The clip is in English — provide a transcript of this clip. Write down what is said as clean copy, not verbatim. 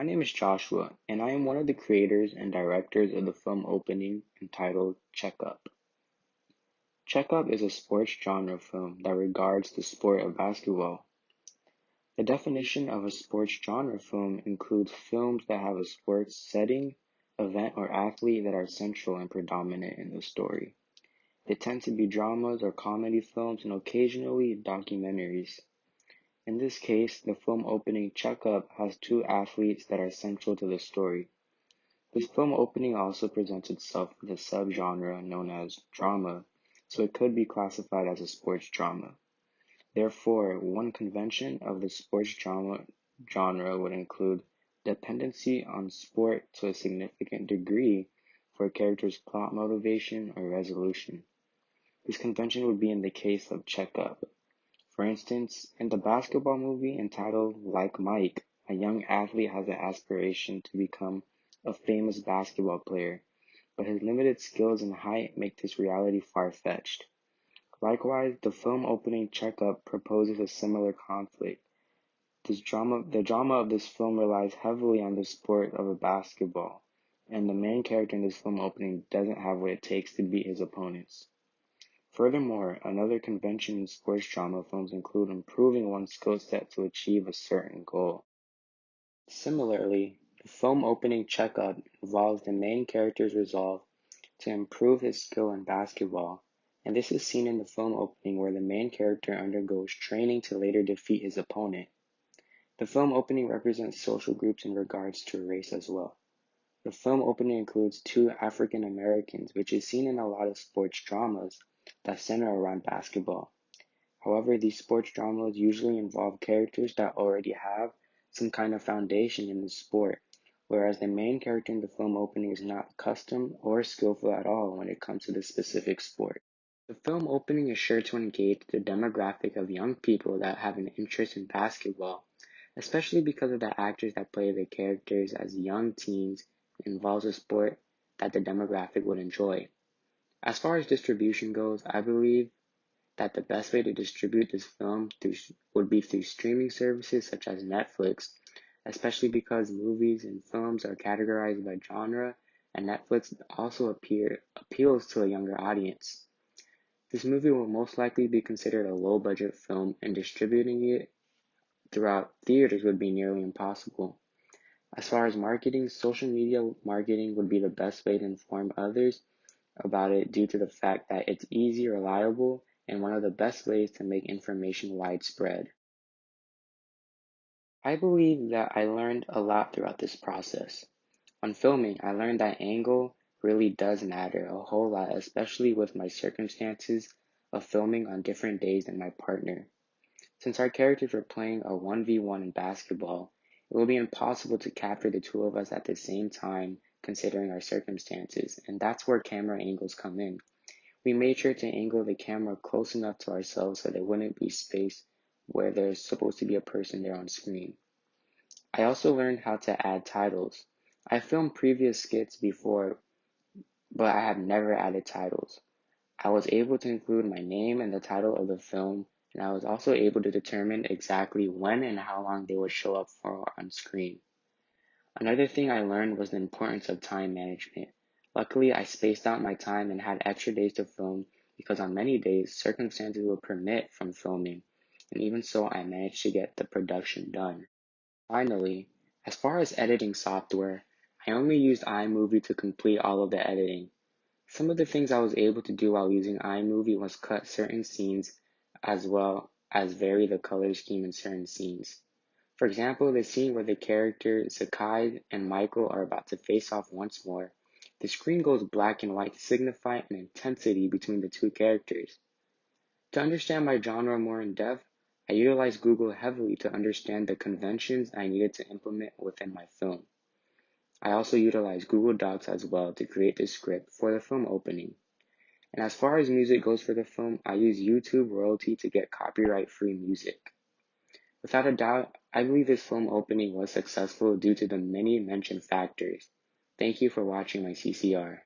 My name is Joshua, and I am one of the creators and directors of the film opening entitled Check Up. Check Up is a sports genre film that regards the sport of basketball. The definition of a sports genre film includes films that have a sports setting, event, or athlete that are central and predominant in the story. They tend to be dramas or comedy films and occasionally documentaries. In this case, the film opening Check Up has two athletes that are central to the story. This film opening also presents itself with a subgenre known as drama, so it could be classified as a sports drama. Therefore, one convention of the sports drama genre would include dependency on sport to a significant degree for a character's plot motivation or resolution. This convention would be in the case of Check Up. For instance, in the basketball movie entitled Like Mike, a young athlete has an aspiration to become a famous basketball player, but his limited skills and height make this reality far-fetched. Likewise, the film opening Check Up proposes a similar conflict. The drama of this film relies heavily on the sport of a basketball, and the main character in this film opening doesn't have what it takes to beat his opponents. Furthermore, another convention in sports drama films include improving one's skill set to achieve a certain goal. Similarly, the film opening Check Up involves the main character's resolve to improve his skill in basketball, and this is seen in the film opening where the main character undergoes training to later defeat his opponent. The film opening represents social groups in regards to race as well. The film opening includes two African Americans, which is seen in a lot of sports dramas that center around basketball. However, these sports dramas usually involve characters that already have some kind of foundation in the sport, whereas the main character in the film opening is not accustomed or skillful at all when it comes to the specific sport. The film opening is sure to engage the demographic of young people that have an interest in basketball, especially because of the actors that play the characters as young teens. It involves a sport that the demographic would enjoy. As far as distribution goes, I believe that the best way to distribute this film would be through streaming services such as Netflix, especially because movies and films are categorized by genre, and Netflix also appeals to a younger audience. This movie will most likely be considered a low-budget film, and distributing it throughout theaters would be nearly impossible. As far as marketing, social media marketing would be the best way to inform others about it due to the fact that it's easy, reliable, and one of the best ways to make information widespread. I believe that I learned a lot throughout this process. On filming, I learned that angle really does matter a whole lot, especially with my circumstances of filming on different days than my partner. Since our characters were playing a 1v1 in basketball, it will be impossible to capture the two of us at the same time considering our circumstances, and that's where camera angles come in. We made sure to angle the camera close enough to ourselves so there wouldn't be space where there's supposed to be a person there on screen. I also learned how to add titles. I filmed previous skits before, but I have never added titles. I was able to include my name and the title of the film, and I was also able to determine exactly when and how long they would show up for on screen. Another thing I learned was the importance of time management. Luckily, I spaced out my time and had extra days to film because on many days, circumstances would permit from filming, and even so, I managed to get the production done. Finally, as far as editing software, I only used iMovie to complete all of the editing. Some of the things I was able to do while using iMovie was cut certain scenes as well as vary the color scheme in certain scenes. For example, the scene where the characters Sakai and Michael are about to face off once more, the screen goes black and white to signify an intensity between the two characters. To understand my genre more in depth, I utilized Google heavily to understand the conventions I needed to implement within my film. I also utilized Google Docs as well to create the script for the film opening. And as far as music goes for the film, I use YouTube Royalty to get copyright-free music. Without a doubt, I believe this film opening was successful due to the many mentioned factors. Thank you for watching my CCR.